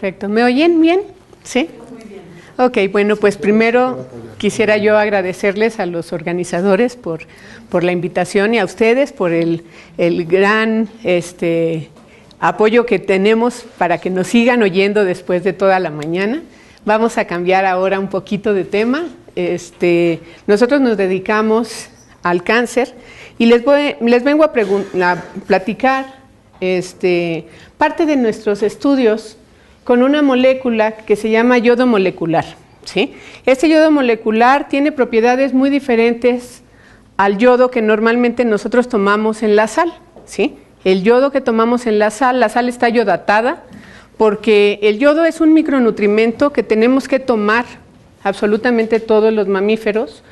Perfecto. ¿Me oyen bien? ¿Sí? Muy bien. Ok, bueno, pues primero quisiera yo agradecerles a los organizadores por la invitación y a ustedes por el gran apoyo que tenemos para que nos sigan oyendo después de toda la mañana. Vamos a cambiar ahora un poquito de tema. Nosotros nos dedicamos al cáncer y les vengo a platicar parte de nuestros estudios con una molécula que se llama yodo molecular, ¿sí? Este yodo molecular tiene propiedades muy diferentes al yodo que normalmente nosotros tomamos en la sal, ¿sí? El yodo que tomamos en la sal está yodatada porque el yodo es un micronutrimento que tenemos que tomar absolutamente todos los mamíferos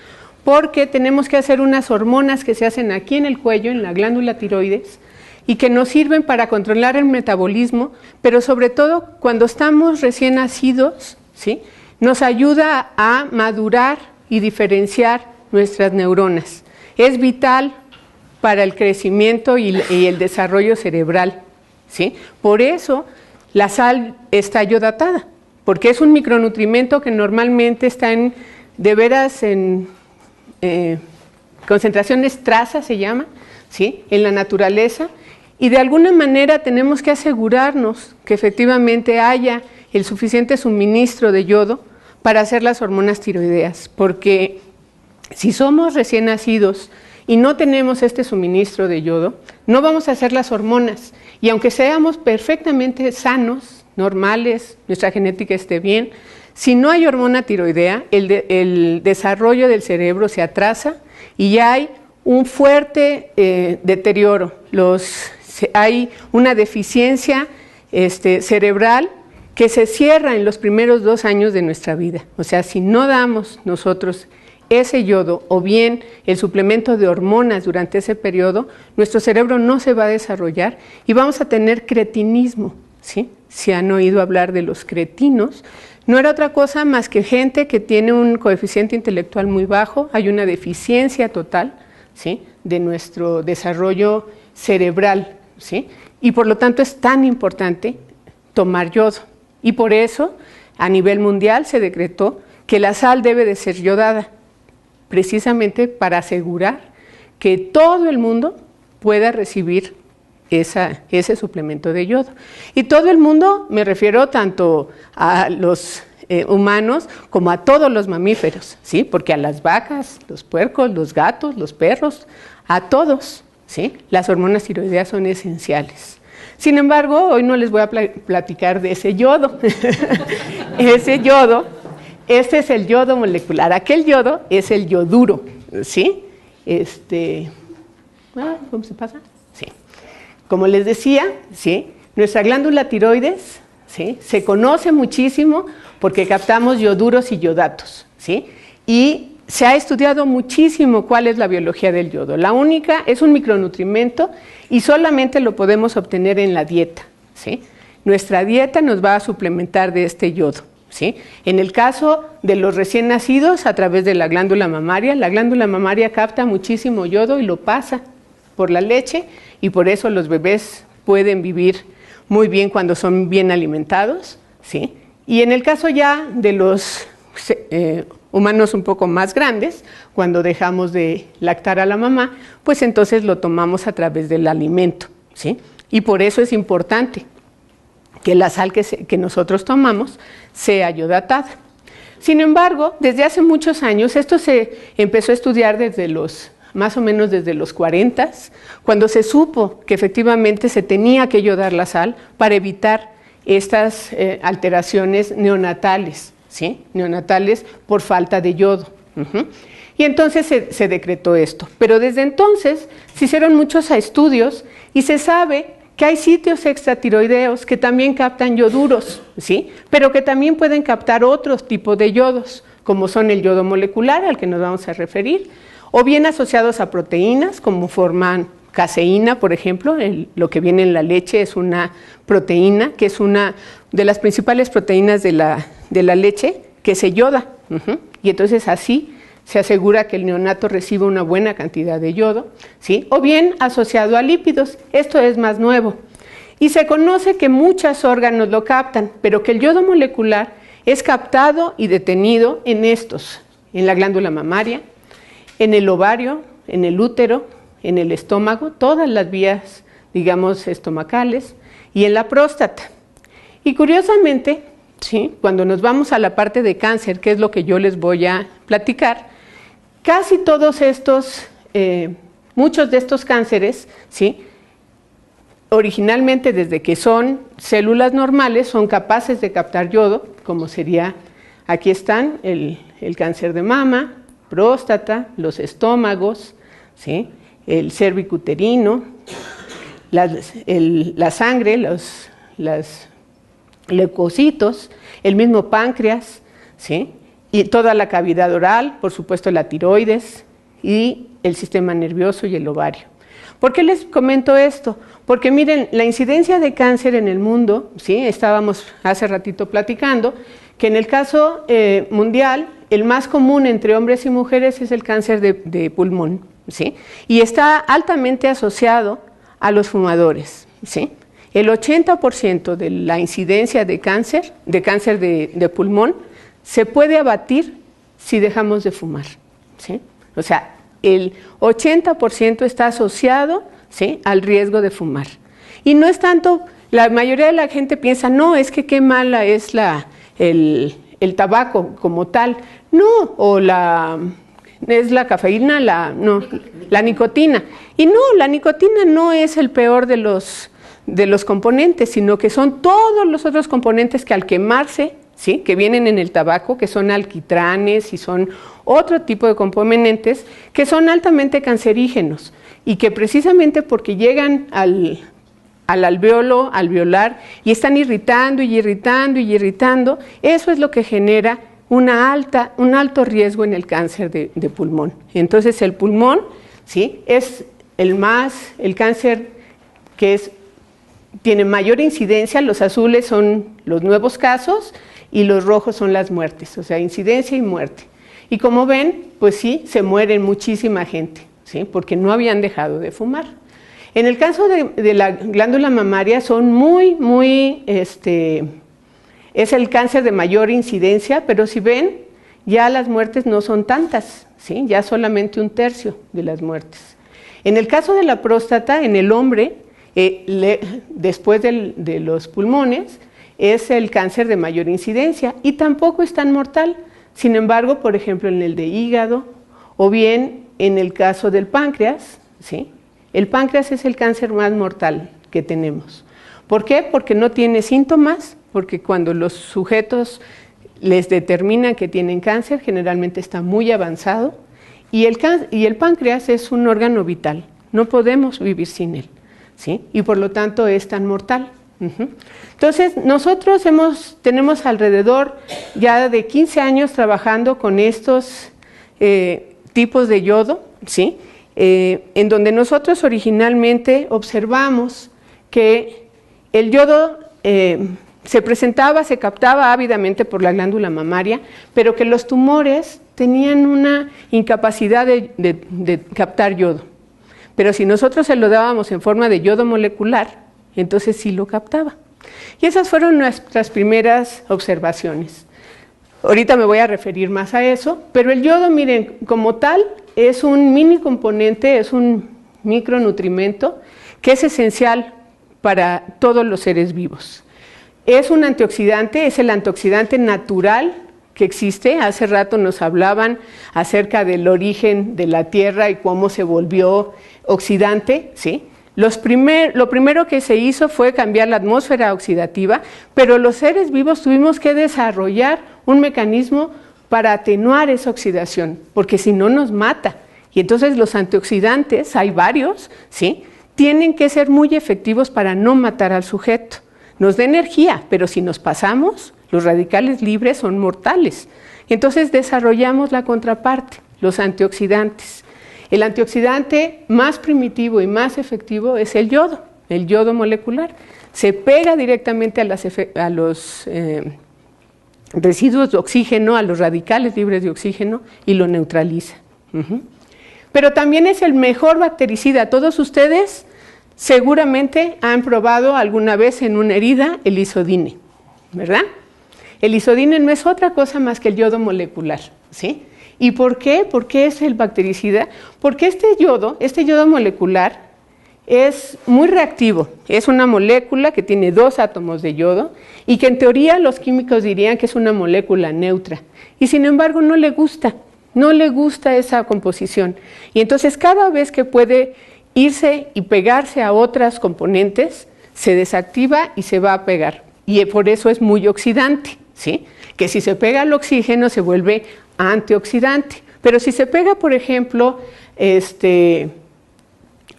porque tenemos que hacer unas hormonas que se hacen aquí en el cuello, en la glándula tiroides, y que nos sirven para controlar el metabolismo, pero sobre todo cuando estamos recién nacidos, ¿sí? Nos ayuda a madurar y diferenciar nuestras neuronas. Es vital para el crecimiento y el desarrollo cerebral, ¿sí? Por eso la sal está yodatada, porque es un micronutrimento que normalmente está en concentraciones trazas, se llama, ¿sí? En la naturaleza. Y de alguna manera tenemos que asegurarnos que efectivamente haya el suficiente suministro de yodo para hacer las hormonas tiroideas, porque si somos recién nacidos y no tenemos este suministro de yodo, no vamos a hacer las hormonas. Y aunque seamos perfectamente sanos, normales, nuestra genética esté bien, si no hay hormona tiroidea, el desarrollo del cerebro se atrasa y ya hay un fuerte deterioro. Hay una deficiencia cerebral que se cierra en los primeros 2 años de nuestra vida. O sea, si no damos nosotros ese yodo o bien el suplemento de hormonas durante ese periodo, nuestro cerebro no se va a desarrollar y vamos a tener cretinismo, ¿sí? Si han oído hablar de los cretinos, no era otra cosa más que gente que tiene un coeficiente intelectual muy bajo, hay una deficiencia total, ¿sí? De nuestro desarrollo cerebral, ¿sí? Y por lo tanto es tan importante tomar yodo. Y por eso a nivel mundial se decretó que la sal debe de ser yodada, precisamente para asegurar que todo el mundo pueda recibir ese suplemento de yodo. Y todo el mundo, me refiero tanto a los humanos como a todos los mamíferos, ¿sí? Porque a las vacas, los puercos, los gatos, los perros, a todos, ¿sí? Las hormonas tiroideas son esenciales. Sin embargo, hoy no les voy a platicar de ese yodo. Ese yodo, este es el yodo molecular. Aquel yodo es el yoduro, ¿sí? ¿Cómo se pasa? Sí. Como les decía, ¿sí? Nuestra glándula tiroides, ¿sí? Se conoce muchísimo porque captamos yoduros y yodatos, ¿sí? Y se ha estudiado muchísimo cuál es la biología del yodo. La única es un micronutrimento y solamente lo podemos obtener en la dieta, ¿sí? Nuestra dieta nos va a suplementar de este yodo, ¿sí? En el caso de los recién nacidos, a través de la glándula mamaria capta muchísimo yodo y lo pasa por la leche y por eso los bebés pueden vivir muy bien cuando son bien alimentados, ¿sí? Y en el caso ya de los humanos un poco más grandes, cuando dejamos de lactar a la mamá, pues entonces lo tomamos a través del alimento, ¿sí? Y por eso es importante que la sal que nosotros tomamos sea yodatada. Sin embargo, desde hace muchos años, esto se empezó a estudiar más o menos desde los 40, cuando se supo que efectivamente se tenía que yodar la sal para evitar estas alteraciones neonatales, ¿sí? Neonatales por falta de yodo. Y entonces se decretó esto. Pero desde entonces se hicieron muchos estudios y se sabe que hay sitios extratiroideos que también captan yoduros, ¿sí? Pero que también pueden captar otros tipos de yodos, como son el yodo molecular, al que nos vamos a referir, o bien asociados a proteínas, como forman caseína, por ejemplo. Lo que viene en la leche es una proteína, que es una de las principales proteínas de la leche, que se yoda. Y entonces así se asegura que el neonato reciba una buena cantidad de yodo, ¿sí? O bien asociado a lípidos. Esto es más nuevo. Y se conoce que muchos órganos lo captan, pero que el yodo molecular es captado y detenido en estos, en la glándula mamaria, en el ovario, en el útero, en el estómago, todas las vías, digamos, estomacales, y en la próstata. Y curiosamente, ¿sí?, cuando nos vamos a la parte de cáncer, que es lo que yo les voy a platicar, casi todos estos, muchos de estos cánceres, ¿sí?, originalmente desde que son células normales son capaces de captar yodo, como sería, aquí están, el cáncer de mama, próstata, los estómagos, ¿sí?, el cervicuterino, la sangre, los leucocitos, el mismo páncreas, ¿sí?, y toda la cavidad oral, por supuesto la tiroides y el sistema nervioso y el ovario. ¿Por qué les comento esto? Porque miren, la incidencia de cáncer en el mundo, ¿sí?, estábamos hace ratito platicando, que en el caso mundial, el más común entre hombres y mujeres es el cáncer de pulmón, ¿sí?, y está altamente asociado a los fumadores, ¿sí? El 80% de la incidencia de cáncer de pulmón se puede abatir si dejamos de fumar, ¿sí? O sea, el 80% está asociado, ¿sí?, al riesgo de fumar. Y no es tanto, la mayoría de la gente piensa, no, es que qué mala es el tabaco como tal. No, o es la cafeína, la nicotina. Y no, la nicotina no es el peor de los componentes, sino que son todos los otros componentes que al quemarse, ¿sí?, que vienen en el tabaco, que son alquitranes y son otro tipo de componentes que son altamente cancerígenos y que precisamente porque llegan al alvéolo, alveolar, y están irritando y irritando y irritando, eso es lo que genera un alto riesgo en el cáncer de pulmón. Entonces el pulmón, ¿sí?, es el cáncer que tiene mayor incidencia. Los azules son los nuevos casos y los rojos son las muertes, o sea, incidencia y muerte. Y como ven, pues sí, se muere muchísima gente, ¿sí?, porque no habían dejado de fumar. En el caso de la glándula mamaria son es el cáncer de mayor incidencia, pero si ven, ya las muertes no son tantas, ¿sí?, ya solamente 1/3 de las muertes. En el caso de la próstata, en el hombre, después de los pulmones, es el cáncer de mayor incidencia y tampoco es tan mortal. Sin embargo, por ejemplo, en el de hígado o bien en el caso del páncreas, ¿sí?, el páncreas es el cáncer más mortal que tenemos. ¿Por qué? Porque no tiene síntomas, porque cuando los sujetos les determinan que tienen cáncer, generalmente está muy avanzado, y el páncreas es un órgano vital, no podemos vivir sin él, ¿sí?, y por lo tanto es tan mortal. Entonces, nosotros tenemos alrededor ya de 15 años trabajando con estos tipos de yodo, ¿sí?, en donde nosotros originalmente observamos que el yodo se captaba ávidamente por la glándula mamaria, pero que los tumores tenían una incapacidad de captar yodo. Pero si nosotros se lo dábamos en forma de yodo molecular, entonces sí lo captaba. Y esas fueron nuestras primeras observaciones. Ahorita me voy a referir más a eso, pero el yodo, miren, como tal, es un mini componente, es un micronutrimento que es esencial para todos los seres vivos. Es un antioxidante, es el antioxidante natural que existe. Hace rato nos hablaban acerca del origen de la Tierra y cómo se volvió oxidante, ¿sí? Lo primero que se hizo fue cambiar la atmósfera oxidativa, pero los seres vivos tuvimos que desarrollar un mecanismo para atenuar esa oxidación, porque si no nos mata. Y entonces los antioxidantes, hay varios, ¿sí?, tienen que ser muy efectivos para no matar al sujeto. Nos da energía, pero si nos pasamos, los radicales libres son mortales. Entonces desarrollamos la contraparte, los antioxidantes. El antioxidante más primitivo y más efectivo es el yodo molecular. Se pega directamente a los residuos de oxígeno, a los radicales libres de oxígeno y lo neutraliza. Pero también es el mejor bactericida. Todos ustedes seguramente han probado alguna vez en una herida el isodine, ¿verdad? El isodine no es otra cosa más que el yodo molecular, ¿sí? ¿Y por qué? ¿Por qué es el bactericida? Porque este yodo molecular es muy reactivo. Es una molécula que tiene 2 átomos de yodo y que en teoría los químicos dirían que es una molécula neutra. Y sin embargo no le gusta esa composición. Y entonces cada vez que puede irse y pegarse a otras componentes, se desactiva y se va a pegar. Y por eso es muy oxidante, ¿sí? Que si se pega al oxígeno se vuelve antioxidante. Pero si se pega, por ejemplo,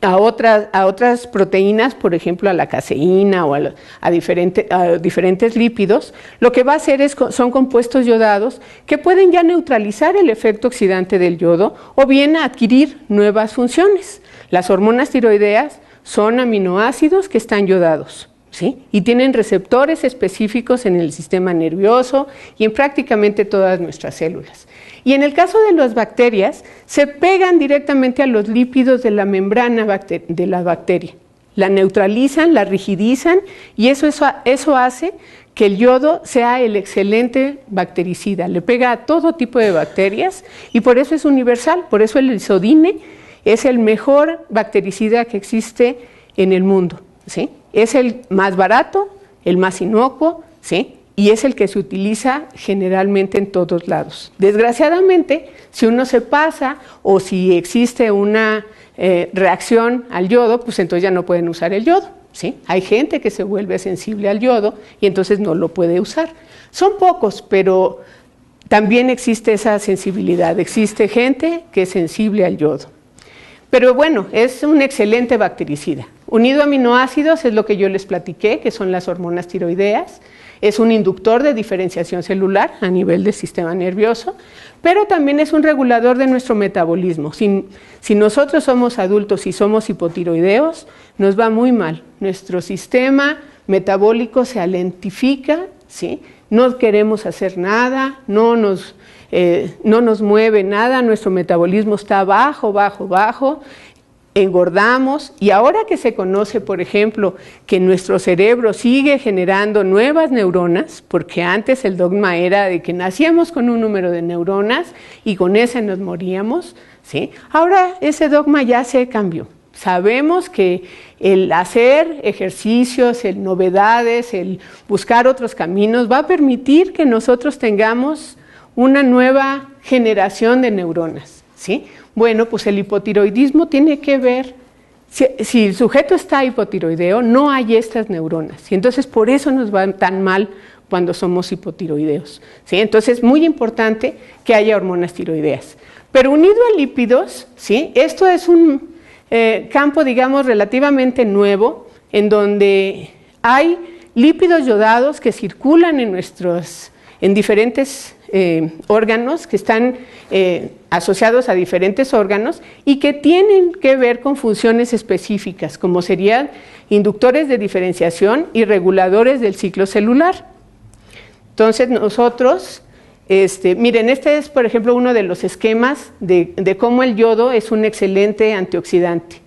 a otras proteínas, por ejemplo a la caseína o a diferentes lípidos, lo que va a hacer son compuestos yodados que pueden ya neutralizar el efecto oxidante del yodo o bien adquirir nuevas funciones. Las hormonas tiroideas son aminoácidos que están yodados, ¿sí? Y tienen receptores específicos en el sistema nervioso y en prácticamente todas nuestras células. Y en el caso de las bacterias, se pegan directamente a los lípidos de la membrana de la bacteria. La neutralizan, la rigidizan y eso hace que el yodo sea el excelente bactericida. Le pega a todo tipo de bacterias y por eso es universal. Por eso el isodine es el mejor bactericida que existe en el mundo, ¿sí? Es el más barato, el más inocuo, ¿sí? Y es el que se utiliza generalmente en todos lados. Desgraciadamente, si uno se pasa o si existe una reacción al yodo, pues entonces ya no pueden usar el yodo, ¿sí? Hay gente que se vuelve sensible al yodo y entonces no lo puede usar. Son pocos, pero también existe esa sensibilidad. Existe gente que es sensible al yodo. Pero bueno, es un excelente bactericida. Unido a aminoácidos es lo que yo les platiqué, que son las hormonas tiroideas. Es un inductor de diferenciación celular a nivel del sistema nervioso, pero también es un regulador de nuestro metabolismo. Si nosotros somos adultos y somos hipotiroideos, nos va muy mal. Nuestro sistema metabólico se alentifica, ¿sí? No queremos hacer nada, no nos mueve nada, nuestro metabolismo está bajo, engordamos y ahora que se conoce, por ejemplo, que nuestro cerebro sigue generando nuevas neuronas, porque antes el dogma era de que nacíamos con un número de neuronas y con ese nos moríamos, ¿sí? Ahora ese dogma ya se cambió. Sabemos que el hacer ejercicios, el novedades, el buscar otros caminos va a permitir que nosotros tengamos una nueva generación de neuronas, ¿sí? Bueno, pues el hipotiroidismo tiene que ver, si el sujeto está hipotiroideo, no hay estas neuronas. Y entonces por eso nos va tan mal cuando somos hipotiroideos, ¿sí? Entonces es muy importante que haya hormonas tiroideas. Pero unido a lípidos, ¿sí? Esto es un campo, digamos, relativamente nuevo, en donde hay lípidos yodados que circulan en diferentes órganos, que están asociados a diferentes órganos y que tienen que ver con funciones específicas, como serían inductores de diferenciación y reguladores del ciclo celular. Entonces nosotros, miren, este es por ejemplo uno de los esquemas de cómo el yodo es un excelente antioxidante.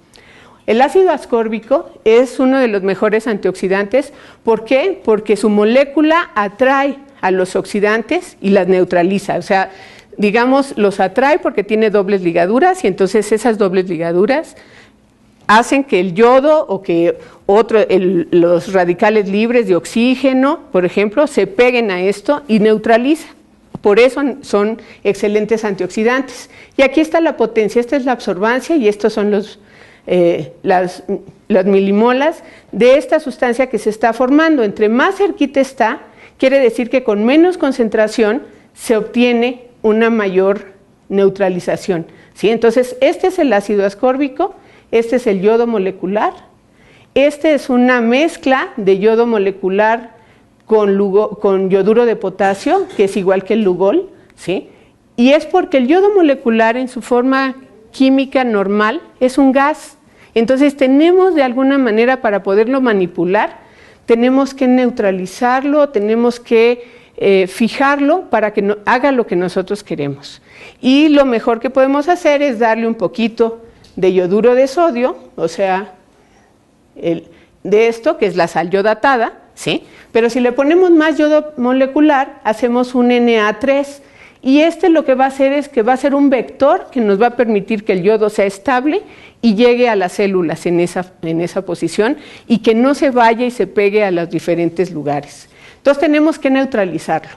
El ácido ascórbico es uno de los mejores antioxidantes. ¿Por qué? Porque su molécula atrae a los oxidantes y las neutraliza. O sea, digamos, los atrae porque tiene dobles ligaduras y entonces esas dobles ligaduras hacen que el yodo o que los radicales libres de oxígeno, por ejemplo, se peguen a esto y neutraliza. Por eso son excelentes antioxidantes. Y aquí está la potencia, esta es la absorbancia y estos son las milimolas de esta sustancia que se está formando. Entre más cerquita está, quiere decir que con menos concentración se obtiene una mayor neutralización, ¿sí? Entonces, este es el ácido ascórbico, este es el yodo molecular, este es una mezcla de yodo molecular con yoduro de potasio, que es igual que el Lugol, ¿sí? Y es porque el yodo molecular en su forma química normal es un gas. Entonces, tenemos de alguna manera para poderlo manipular, tenemos que neutralizarlo, tenemos que fijarlo para que haga lo que nosotros queremos. Y lo mejor que podemos hacer es darle un poquito de yoduro de sodio, o sea, de esto, que es la sal yodatada, ¿sí? Pero si le ponemos más yodo molecular, hacemos un Na3. Y lo que va a hacer es que va a ser un vector que nos va a permitir que el yodo sea estable y llegue a las células en esa posición y que no se vaya y se pegue a los diferentes lugares. Entonces tenemos que neutralizarlo.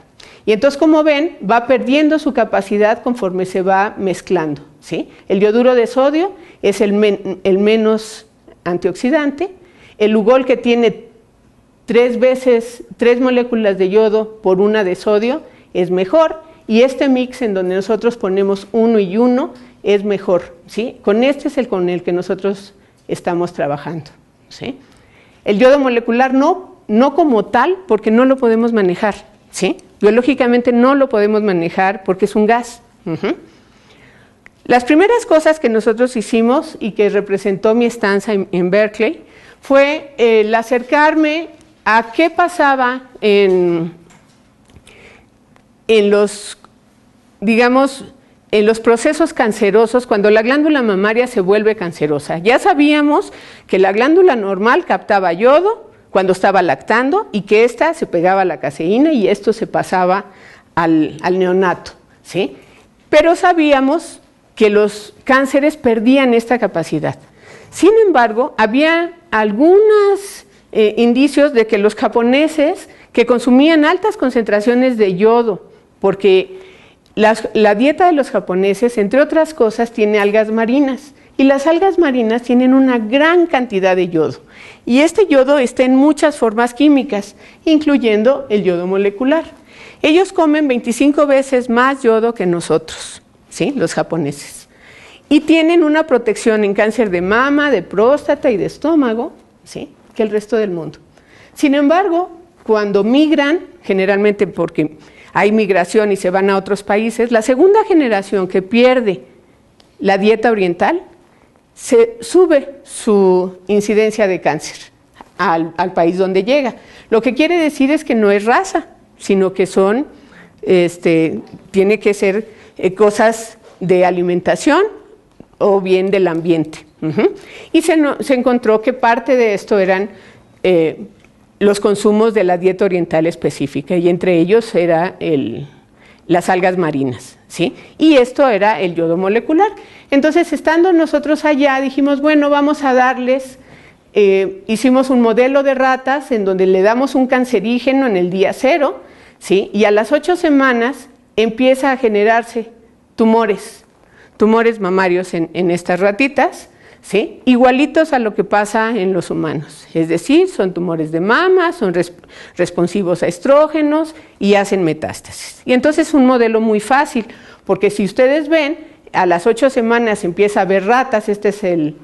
Y entonces, como ven, va perdiendo su capacidad conforme se va mezclando, ¿sí? El yoduro de sodio es el menos antioxidante. El Lugol, que tiene 3 moléculas de yodo por una de sodio, es mejor. Y este mix en donde nosotros ponemos 1 y 1 es mejor, ¿sí? Con este es con el que nosotros estamos trabajando, ¿sí? El yodo molecular no como tal, porque no lo podemos manejar, ¿sí? Biológicamente no lo podemos manejar porque es un gas. Las primeras cosas que nosotros hicimos y que representó mi estancia en Berkeley fue el acercarme a qué pasaba en los procesos cancerosos cuando la glándula mamaria se vuelve cancerosa. Ya sabíamos que la glándula normal captaba yodo cuando estaba lactando y que ésta se pegaba a la caseína y esto se pasaba al neonato, ¿sí? Pero sabíamos que los cánceres perdían esta capacidad. Sin embargo, había algunos indicios de que los japoneses que consumían altas concentraciones de yodo, porque la dieta de los japoneses, entre otras cosas, tiene algas marinas, y las algas marinas tienen una gran cantidad de yodo, y este yodo está en muchas formas químicas, incluyendo el yodo molecular. Ellos comen 25 veces más yodo que nosotros, ¿sí? Los japoneses, y tienen una protección en cáncer de mama, de próstata y de estómago, ¿sí? Que el resto del mundo. Sin embargo, cuando migran, generalmente porque hay migración y se van a otros países, la segunda generación que pierde la dieta oriental, se sube su incidencia de cáncer al país donde llega. Lo que quiere decir es que no es raza, sino que tiene que ser cosas de alimentación o bien del ambiente. Y se encontró que parte de esto eran los consumos de la dieta oriental específica, y entre ellos era las algas marinas, ¿sí? Y esto era el yodo molecular. Entonces, estando nosotros allá, dijimos, bueno, vamos a darles, hicimos un modelo de ratas en donde le damos un cancerígeno en el día 0, ¿sí? Y a las 8 semanas empieza a generarse tumores mamarios en estas ratitas, ¿sí? Igualitos a lo que pasa en los humanos, es decir, son tumores de mama, son responsivos a estrógenos y hacen metástasis. Y entonces es un modelo muy fácil, porque si ustedes ven, a las 8 semanas empieza a haber ratas, este es el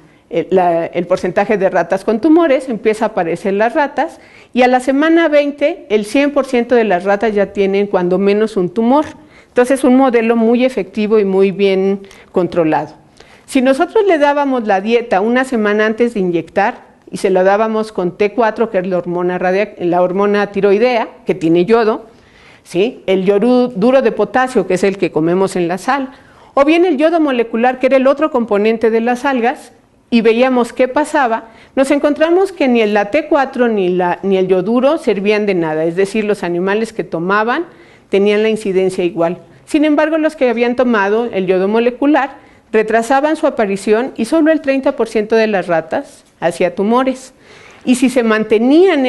porcentaje de ratas con tumores, empieza a aparecer las ratas, y a la semana 20 el 100% de las ratas ya tienen cuando menos un tumor. Entonces es un modelo muy efectivo y muy bien controlado. Si nosotros le dábamos la dieta una semana antes de inyectar y se la dábamos con T4, que es la hormona tiroidea, que tiene yodo, ¿sí? El yoduro de potasio, que es el que comemos en la sal, o bien el yodo molecular, que era el otro componente de las algas, y veíamos qué pasaba, nos encontramos que ni la T4 ni el yoduro servían de nada, es decir, los animales que tomaban tenían la incidencia igual. Sin embargo, los que habían tomado el yodo molecular retrasaban su aparición y solo el 30% de las ratas hacía tumores. Y si se mantenían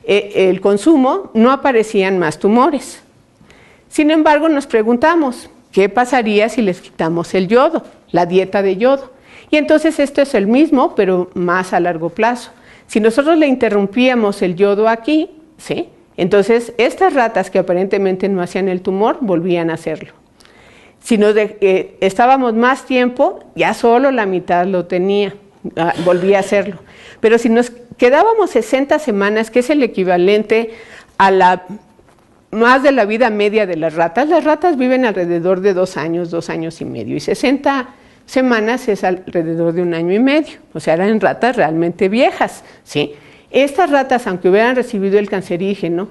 el consumo, no aparecían más tumores. Sin embargo, nos preguntamos, ¿qué pasaría si les quitamos el yodo, la dieta de yodo? Y entonces esto es el mismo, pero más a largo plazo. Si nosotros le interrumpíamos el yodo aquí, ¿sí? Entonces estas ratas que aparentemente no hacían el tumor, volvían a hacerlo. Si estábamos más tiempo, ya solo la mitad lo tenía, volvía a hacerlo. Pero si nos quedábamos 60 semanas, que es el equivalente a más de la vida media de las ratas viven alrededor de 2 años, 2 años y medio, y 60 semanas es alrededor de 1 año y medio, o sea, eran ratas realmente viejas, ¿sí? Estas ratas, aunque hubieran recibido el cancerígeno,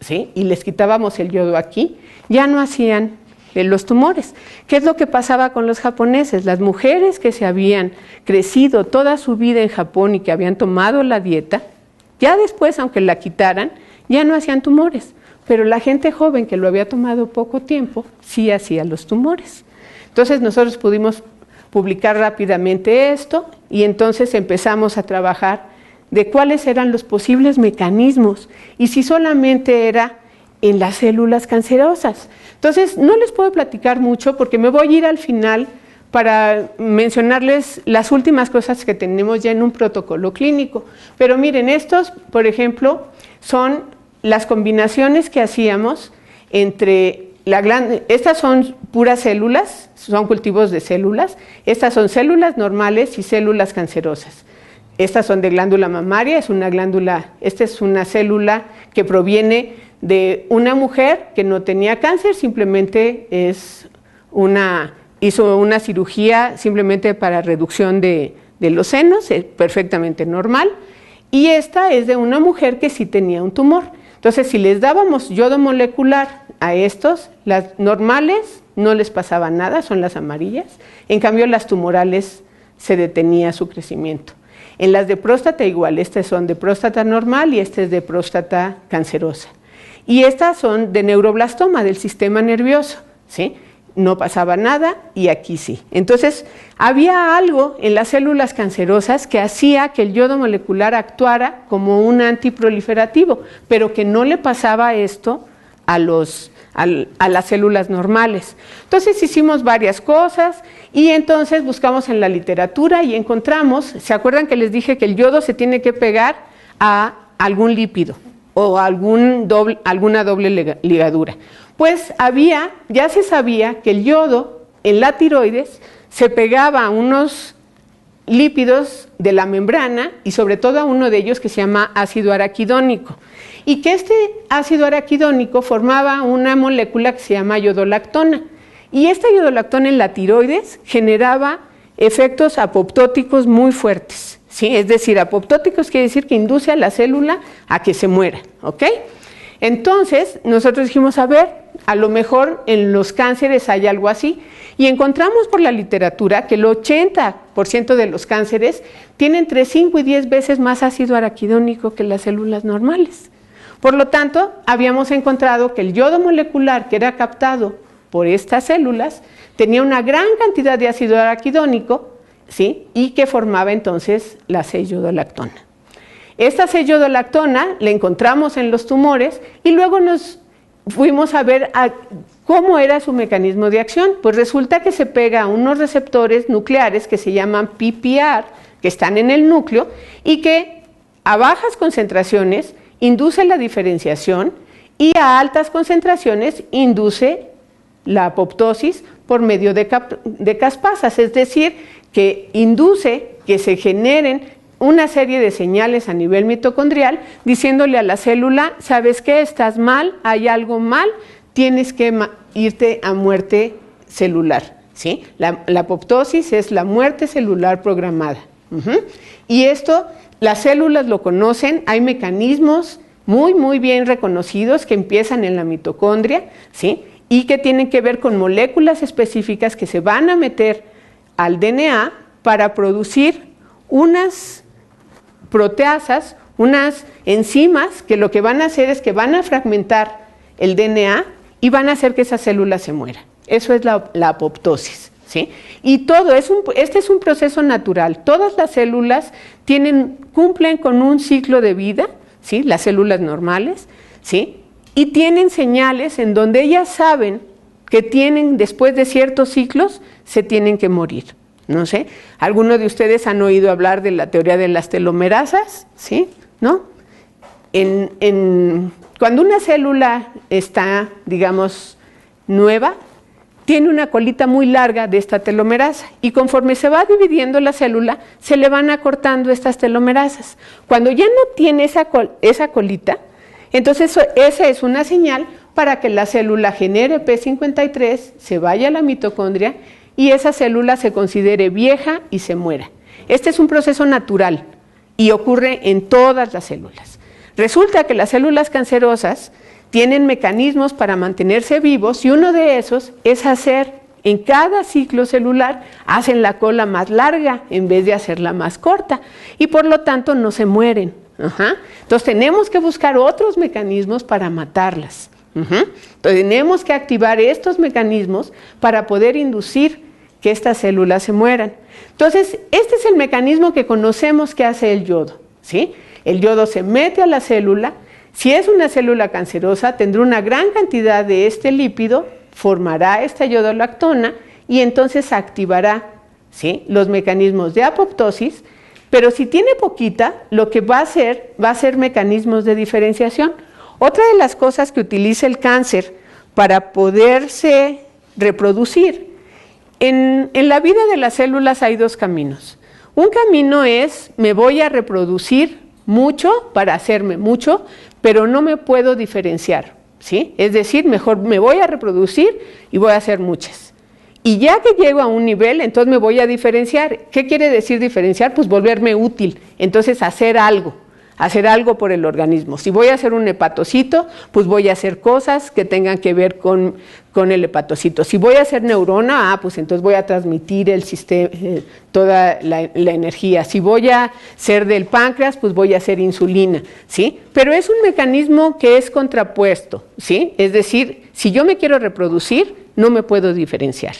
¿sí? Y les quitábamos el yodo aquí, ya no hacían los tumores. ¿Qué es lo que pasaba con los japoneses? Las mujeres que se habían crecido toda su vida en Japón y que habían tomado la dieta, ya después, aunque la quitaran, ya no hacían tumores. Pero la gente joven que lo había tomado poco tiempo, sí hacía los tumores. Entonces nosotros pudimos publicar rápidamente esto y entonces empezamos a trabajar de cuáles eran los posibles mecanismos y si solamente era en las células cancerosas. Entonces no les puedo platicar mucho porque me voy a ir al final para mencionarles las últimas cosas que tenemos ya en un protocolo clínico. Pero miren, estos, por ejemplo, son las combinaciones que hacíamos entre estas son puras células, son cultivos de células, estas son células normales y células cancerosas. Estas son de glándula mamaria, esta es una célula que proviene de una mujer que no tenía cáncer, simplemente hizo una cirugía simplemente para reducción de los senos, es perfectamente normal, y esta es de una mujer que sí tenía un tumor. Entonces, si les dábamos yodo molecular a estos, las normales no les pasaba nada, son las amarillas, en cambio las tumorales se detenía su crecimiento. En las de próstata igual, estas son de próstata normal y esta es de próstata cancerosa. Y estas son de neuroblastoma, del sistema nervioso, ¿sí? No pasaba nada y aquí sí. Entonces, había algo en las células cancerosas que hacía que el yodo molecular actuara como un antiproliferativo, pero que no le pasaba esto a las células normales. Entonces hicimos varias cosas y entonces buscamos en la literatura y encontramos, ¿se acuerdan que les dije que el yodo se tiene que pegar a algún lípido o alguna doble ligadura? Pues ya se sabía que el yodo en la tiroides se pegaba a unos lípidos de la membrana y sobre todo a uno de ellos que se llama ácido araquidónico. Y que este ácido araquidónico formaba una molécula que se llama yodolactona. Y esta yodolactona en la tiroides generaba efectos apoptóticos muy fuertes, ¿sí? Es decir, apoptóticos quiere decir que induce a la célula a que se muera, ¿ok? Entonces, nosotros dijimos, a ver, a lo mejor en los cánceres hay algo así, y encontramos por la literatura que el 80% de los cánceres tienen entre 5 y 10 veces más ácido araquidónico que las células normales. Por lo tanto, habíamos encontrado que el yodo molecular que era captado por estas células tenía una gran cantidad de ácido araquidónico, ¿sí? Y que formaba entonces la 6-yodolactona. Esta 6-yodolactona la encontramos en los tumores y luego nos fuimos a ver cómo era su mecanismo de acción. Pues resulta que se pega a unos receptores nucleares que se llaman PPR, que están en el núcleo y que a bajas concentraciones induce la diferenciación y a altas concentraciones induce la apoptosis por medio de caspasas, es decir, que induce que se generen una serie de señales a nivel mitocondrial diciéndole a la célula, ¿sabes qué? Estás mal, hay algo mal, tienes que irte a muerte celular, ¿sí? La apoptosis es la muerte celular programada. Y esto, las células lo conocen, hay mecanismos muy bien reconocidos que empiezan en la mitocondria, ¿sí? Y que tienen que ver con moléculas específicas que se van a meter al DNA para producir unas proteasas, unas enzimas que lo que van a hacer es que van a fragmentar el DNA y van a hacer que esa célula se muera. Eso es la apoptosis, ¿sí? Y este es un proceso natural. Todas las células cumplen con un ciclo de vida, ¿sí? Las células normales, ¿sí? Y tienen señales en donde ellas saben que después de ciertos ciclos, se tienen que morir. No sé, ¿alguno de ustedes han oído hablar de la teoría de las telomerasas? ¿Sí? ¿No? Cuando una célula está, digamos, nueva, tiene una colita muy larga de esta telomerasa y conforme se va dividiendo la célula, se le van acortando estas telomerasas. Cuando ya no tiene esa colita, entonces esa es una señal para que la célula genere P53, se vaya a la mitocondria y esa célula se considere vieja y se muera. Este es un proceso natural y ocurre en todas las células. Resulta que las células cancerosas tienen mecanismos para mantenerse vivos y uno de esos es hacer, en cada ciclo celular, hacen la cola más larga en vez de hacerla más corta y por lo tanto no se mueren. Entonces tenemos que buscar otros mecanismos para matarlas. Entonces tenemos que activar estos mecanismos para poder inducir que estas células se mueran. Entonces este es el mecanismo que conocemos que hace el yodo, ¿sí? El yodo se mete a la célula. Si es una célula cancerosa, tendrá una gran cantidad de este lípido, formará esta yodolactona y entonces activará, ¿sí?, los mecanismos de apoptosis, pero si tiene poquita, lo que va a ser mecanismos de diferenciación. Otra de las cosas que utiliza el cáncer para poderse reproducir, en la vida de las células hay dos caminos. Un camino es, me voy a reproducir mucho para hacerme mucho, pero no me puedo diferenciar, ¿sí? Es decir, mejor me voy a reproducir y voy a hacer muchas. Y ya que llego a un nivel, entonces me voy a diferenciar. ¿Qué quiere decir diferenciar? Pues volverme útil, entonces hacer algo por el organismo. Si voy a hacer un hepatocito, pues voy a hacer cosas que tengan que ver con el hepatocito. Si voy a hacer neurona, pues entonces voy a transmitir el sistema, toda la energía. Si voy a ser del páncreas, pues voy a hacer insulina, ¿sí? Pero es un mecanismo que es contrapuesto, ¿sí? Es decir, si yo me quiero reproducir, no me puedo diferenciar.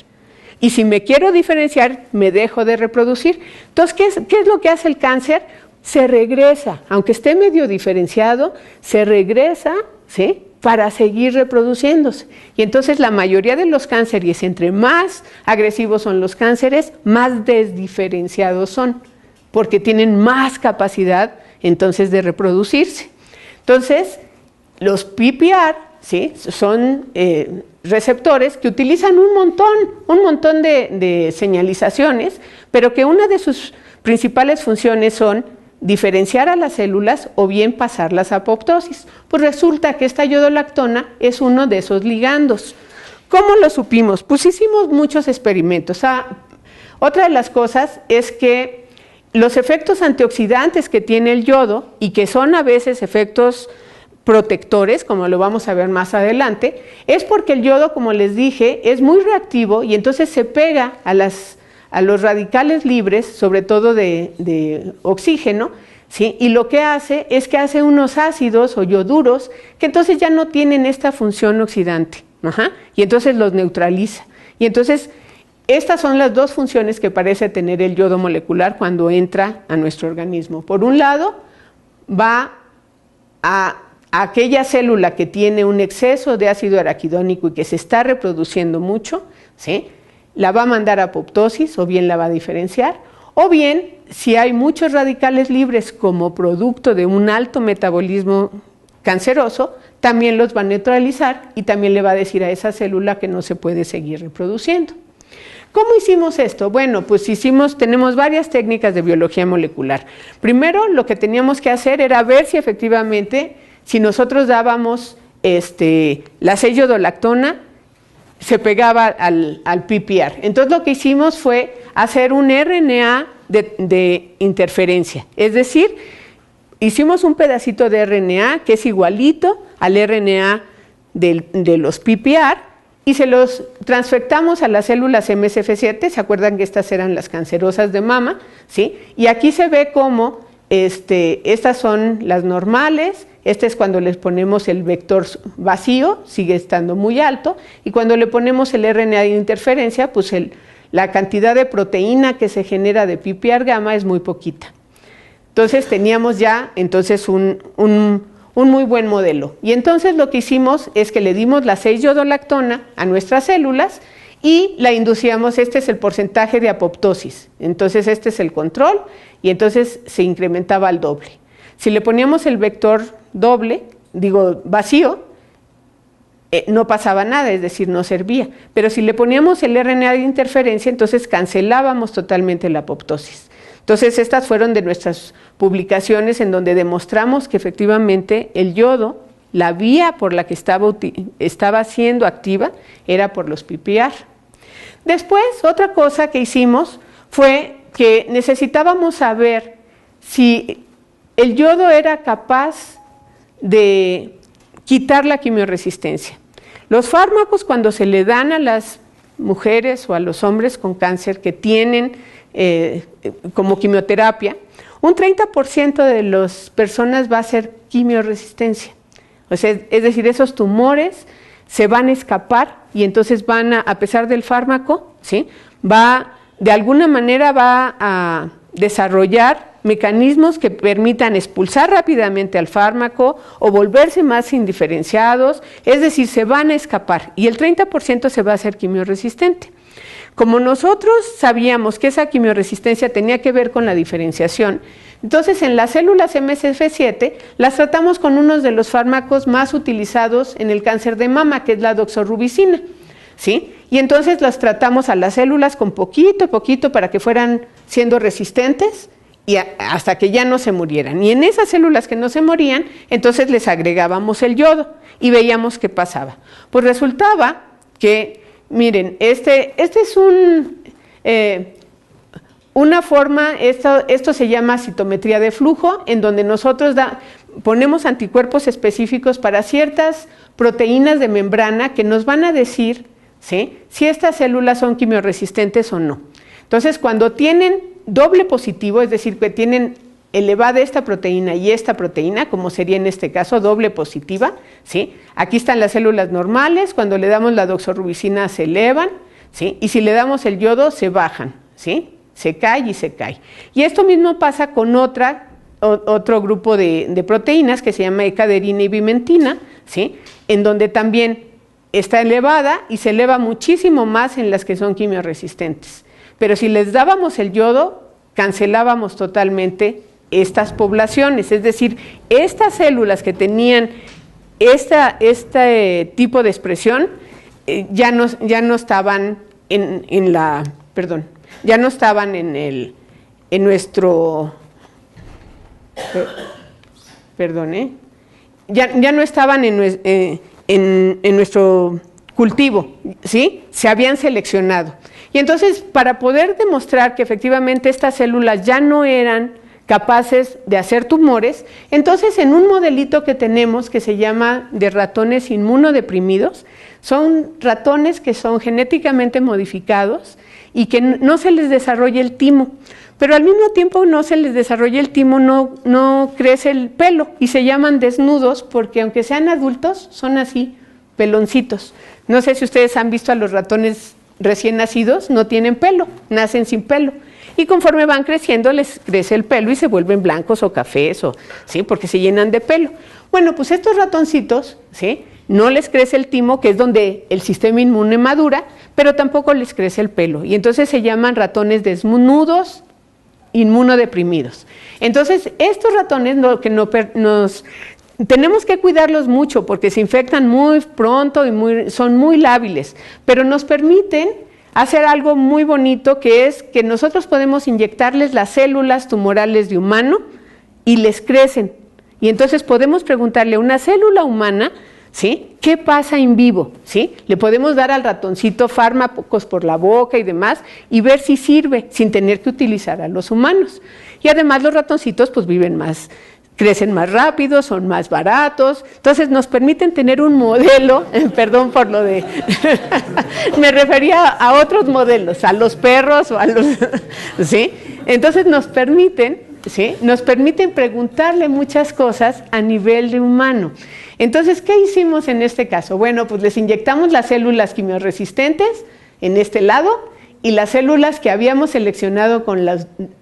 Y si me quiero diferenciar, me dejo de reproducir. Entonces, ¿qué es lo que hace el cáncer? Se regresa, aunque esté medio diferenciado, se regresa, ¿sí?, para seguir reproduciéndose. Y entonces la mayoría de los cánceres, entre más agresivos son los cánceres, más desdiferenciados son, porque tienen más capacidad entonces de reproducirse. Entonces, los PPR, ¿sí?, son receptores que utilizan un montón de señalizaciones, pero que una de sus principales funciones son diferenciar a las células o bien pasarlas a apoptosis. Pues resulta que esta yodolactona es uno de esos ligandos. ¿Cómo lo supimos? Pues hicimos muchos experimentos. Otra de las cosas es que los efectos antioxidantes que tiene el yodo y que son a veces efectos protectores, como lo vamos a ver más adelante, es porque el yodo, como les dije, es muy reactivo y entonces se pega a los radicales libres, sobre todo de oxígeno, ¿sí? Y lo que hace es que hace unos ácidos o ioduros que entonces ya no tienen esta función oxidante, y entonces los neutraliza. Y entonces estas son las dos funciones que parece tener el yodo molecular cuando entra a nuestro organismo. Por un lado, va a aquella célula que tiene un exceso de ácido araquidónico y que se está reproduciendo mucho, ¿sí?, la va a mandar a apoptosis o bien la va a diferenciar, o bien si hay muchos radicales libres como producto de un alto metabolismo canceroso, también los va a neutralizar y también le va a decir a esa célula que no se puede seguir reproduciendo. ¿Cómo hicimos esto? Bueno, pues tenemos varias técnicas de biología molecular. Primero, lo que teníamos que hacer era ver si efectivamente, si nosotros dábamos la 6-yodolactona, se pegaba al PPR. Entonces lo que hicimos fue hacer un RNA de interferencia, es decir, hicimos un pedacito de RNA que es igualito al RNA de los PPR y se los transfectamos a las células MSF7, ¿se acuerdan que estas eran las cancerosas de mama? ¿Sí? Y aquí se ve cómo estas son las normales. Este es cuando les ponemos el vector vacío, sigue estando muy alto, y cuando le ponemos el RNA de interferencia, pues la cantidad de proteína que se genera de PPR gamma es muy poquita. Entonces teníamos ya un muy buen modelo. Y entonces lo que hicimos es que le dimos la 6-yodolactona a nuestras células y la inducíamos, este es el porcentaje de apoptosis. Entonces este es el control y entonces se incrementaba al doble. Si le poníamos el vector vacío, no pasaba nada, es decir, no servía. Pero si le poníamos el RNA de interferencia, entonces cancelábamos totalmente la apoptosis. Entonces estas fueron de nuestras publicaciones en donde demostramos que efectivamente el yodo, la vía por la que estaba siendo activa, era por los PPR. Después, otra cosa que hicimos fue que necesitábamos saber si el yodo era capaz de quitar la quimiorresistencia. Los fármacos, cuando se le dan a las mujeres o a los hombres con cáncer que tienen como quimioterapia, un 30% de las personas va a ser quimiorresistencia. O sea, es decir, esos tumores se van a escapar y entonces van a pesar del fármaco, ¿sí? De alguna manera va a desarrollar mecanismos que permitan expulsar rápidamente al fármaco o volverse más indiferenciados, es decir, se van a escapar y el 30% se va a hacer quimiorresistente. Como nosotros sabíamos que esa quimiorresistencia tenía que ver con la diferenciación, entonces en las células MSF7 las tratamos con uno de los fármacos más utilizados en el cáncer de mama, que es la doxorubicina, ¿sí? Y entonces las tratamos a las células con poquito a poquito para que fueran siendo resistentes y hasta que ya no se murieran. Y en esas células que no se morían, entonces les agregábamos el yodo y veíamos qué pasaba. Pues resultaba que, miren, este es una forma, esto se llama citometría de flujo, en donde nosotros ponemos anticuerpos específicos para ciertas proteínas de membrana que nos van a decir, ¿sí?, si estas células son quimiorresistentes o no. Entonces, cuando tienen doble positivo, es decir, que tienen elevada esta proteína y esta proteína, como sería en este caso doble positiva, ¿sí? Aquí están las células normales, cuando le damos la doxorubicina se elevan, ¿sí? Y si le damos el yodo se bajan, ¿sí? Se cae y se cae. Y esto mismo pasa con otro grupo de proteínas que se llama ecaderina y bimentina, ¿sí?, en donde también está elevada y se eleva muchísimo más en las que son quimiorresistentes. Pero si les dábamos el yodo, cancelábamos totalmente estas poblaciones, es decir, estas células que tenían este tipo de expresión ya no estaban ya no estaban en nuestro, ya no estaban en nuestro cultivo, ¿sí? Se habían seleccionado. Y entonces, para poder demostrar que efectivamente estas células ya no eran capaces de hacer tumores, entonces en un modelito que tenemos que se llama de ratones inmunodeprimidos, son ratones que son genéticamente modificados y que no se les desarrolla el timo, pero al mismo tiempo no se les desarrolla el timo, no crece el pelo y se llaman desnudos porque aunque sean adultos son así, peloncitos. No sé si ustedes han visto a los ratones recién nacidos, no tienen pelo, nacen sin pelo. Y conforme van creciendo les crece el pelo y se vuelven blancos o cafés, ¿sí?, porque se llenan de pelo. Bueno, pues estos ratoncitos, ¿sí?, no les crece el timo, que es donde el sistema inmune madura, pero tampoco les crece el pelo. Y entonces se llaman ratones desnudos inmunodeprimidos. Entonces, estos ratones tenemos que cuidarlos mucho porque se infectan muy pronto y son muy lábiles, pero nos permiten hacer algo muy bonito, que es que nosotros podemos inyectarles las células tumorales de humano y les crecen. Y entonces podemos preguntarle a una célula humana, ¿sí?, ¿qué pasa en vivo? ¿Sí? Le podemos dar al ratoncito fármacos por la boca y demás y ver si sirve sin tener que utilizar a los humanos. Y además los ratoncitos pues viven más, crecen más rápido, son más baratos, entonces nos permiten tener un modelo, perdón por lo de, me refería a otros modelos, a los perros o a los, ¿sí? Entonces nos permiten, ¿sí?, nos permiten preguntarle muchas cosas a nivel de humano. Entonces, ¿qué hicimos en este caso? Bueno, pues les inyectamos las células quimiorresistentes en este lado y las células que habíamos seleccionado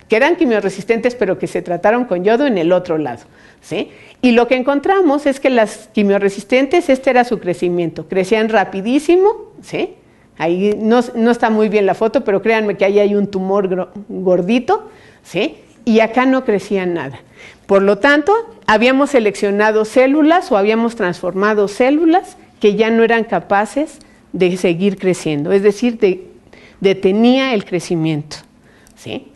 que eran quimiorresistentes pero que se trataron con yodo en el otro lado, ¿sí? Y lo que encontramos es que las quimiorresistentes, este era su crecimiento, crecían rapidísimo, ¿sí? Ahí no está muy bien la foto, pero créanme que ahí hay un tumor gordito, ¿sí? Y acá no crecía nada. Por lo tanto, habíamos seleccionado células o habíamos transformado células que ya no eran capaces de seguir creciendo, es decir, detenía el crecimiento, ¿sí?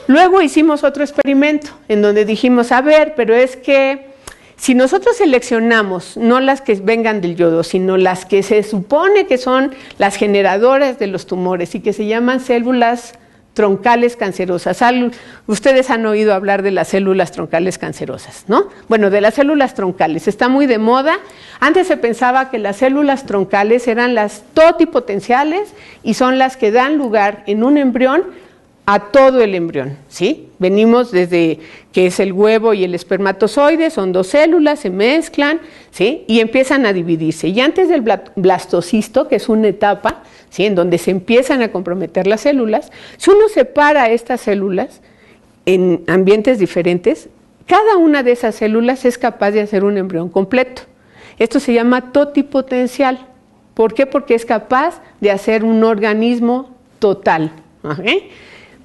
Luego hicimos otro experimento en donde dijimos, a ver, pero es que si nosotros seleccionamos no las que vengan del yodo, sino las que se supone que son las generadoras de los tumores y que se llaman células troncales cancerosas. Ustedes han oído hablar de las células troncales cancerosas, ¿no? Bueno, de las células troncales, está muy de moda. Antes se pensaba que las células troncales eran las totipotenciales y son las que dan lugar en un embrión a todo el embrión, ¿sí? Venimos desde que es el huevo y el espermatozoide, son dos células, se mezclan, ¿sí? Y empiezan a dividirse. Y antes del blastocisto, que es una etapa, ¿sí?, en donde se empiezan a comprometer las células, si uno separa estas células en ambientes diferentes, cada una de esas células es capaz de hacer un embrión completo. Esto se llama totipotencial. ¿Por qué? Porque es capaz de hacer un organismo total. ¿Okay?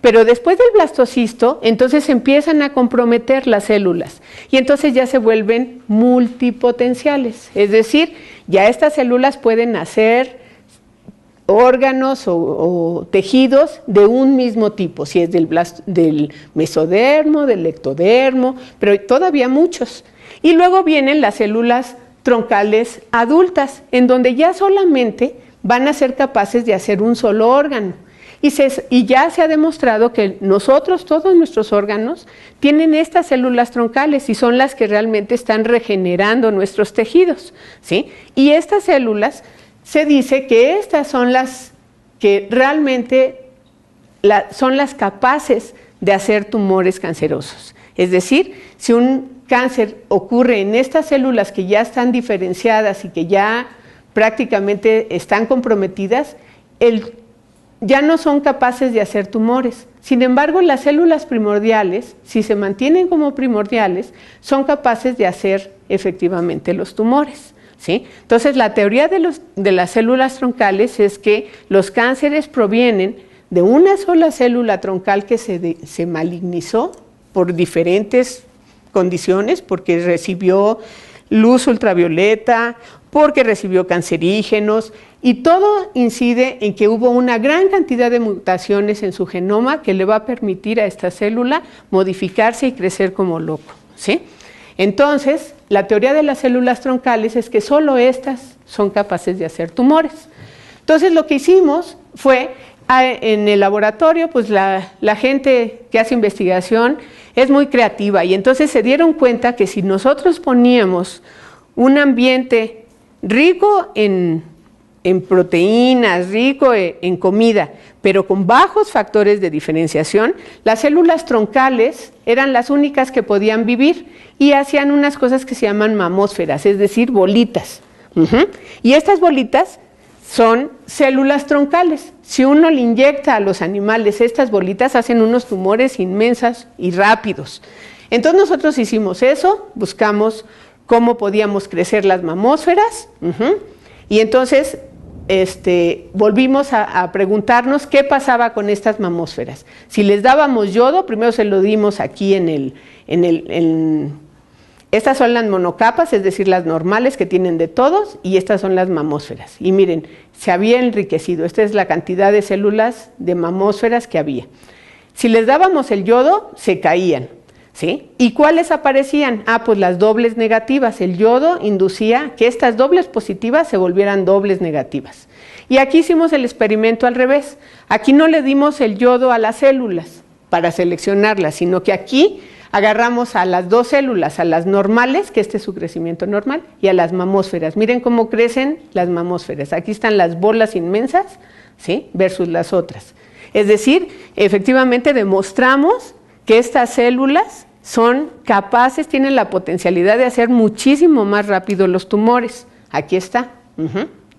Pero después del blastocisto, entonces se empiezan a comprometer las células y entonces ya se vuelven multipotenciales. Es decir, ya estas células pueden hacer órganos o tejidos de un mismo tipo, si es del mesodermo, del ectodermo, pero todavía muchos. Y luego vienen las células troncales adultas, en donde ya solamente van a ser capaces de hacer un solo órgano. Y ya se ha demostrado que nosotros, todos nuestros órganos, tienen estas células troncales y son las que realmente están regenerando nuestros tejidos, ¿sí? Y estas células, se dice que estas son las que realmente son las capaces de hacer tumores cancerosos. Es decir, si un cáncer ocurre en estas células que ya están diferenciadas y que ya prácticamente están comprometidas, ya no son capaces de hacer tumores. Sin embargo, las células primordiales, si se mantienen como primordiales, son capaces de hacer efectivamente los tumores, ¿sí? Entonces, la teoría de las células troncales es que los cánceres provienen de una sola célula troncal que se malignizó por diferentes condiciones, porque recibió luz ultravioleta, porque recibió cancerígenos, y todo incide en que hubo una gran cantidad de mutaciones en su genoma que le va a permitir a esta célula modificarse y crecer como loco, ¿sí? Entonces, la teoría de las células troncales es que solo estas son capaces de hacer tumores. Entonces, lo que hicimos fue, en el laboratorio, pues la gente que hace investigación es muy creativa, y entonces se dieron cuenta que si nosotros poníamos un ambiente rico en proteínas, rico en comida, pero con bajos factores de diferenciación, las células troncales eran las únicas que podían vivir y hacían unas cosas que se llaman mamósferas, es decir, bolitas. Y estas bolitas son células troncales. Si uno le inyecta a los animales estas bolitas, hacen unos tumores inmensos y rápidos. Entonces nosotros hicimos eso, buscamos cómo podíamos crecer las mamósferas, y entonces volvimos a preguntarnos qué pasaba con estas mamósferas. Si les dábamos yodo, primero se lo dimos aquí estas son las monocapas, es decir, las normales que tienen de todos, y estas son las mamósferas. Y miren, se había enriquecido. Esta es la cantidad de células de mamósferas que había. Si les dábamos el yodo, se caían, ¿sí? ¿Y cuáles aparecían? Pues las dobles negativas. El yodo inducía que estas dobles positivas se volvieran dobles negativas. Y aquí hicimos el experimento al revés. Aquí no le dimos el yodo a las células para seleccionarlas, sino que aquí agarramos a las dos células, a las normales, que este es su crecimiento normal, y a las mamósferas. Miren cómo crecen las mamósferas. Aquí están las bolas inmensas, ¿sí?, versus las otras. Es decir, efectivamente demostramos que estas células son capaces, tienen la potencialidad de hacer muchísimo más rápido los tumores. Aquí está,